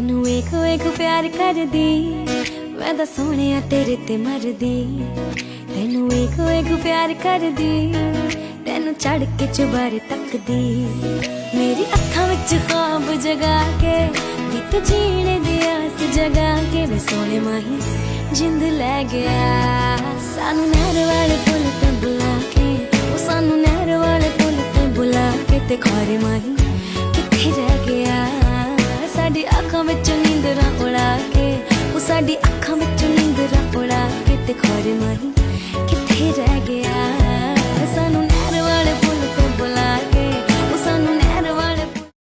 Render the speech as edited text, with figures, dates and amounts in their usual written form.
तेनू वेख वेख प्यार करदी मैं तां सोहणिया तेरे ते मरदी। तेनू वेख वेख प्यार करदी तेनू चढ़ के चुबारे तकदी। मेरी अखां विच ख्वाब जगा के बित जीने दी आस जगा के वे सोहणे माही जिंद लै गया। सानू नहर वाले पुल ते बुला के ओ सानू नहर वाले पुल ते बुला के ते खारे माही कित्थे रह गया। साडी अखां विच नींदरां उड़ा के ओ साडी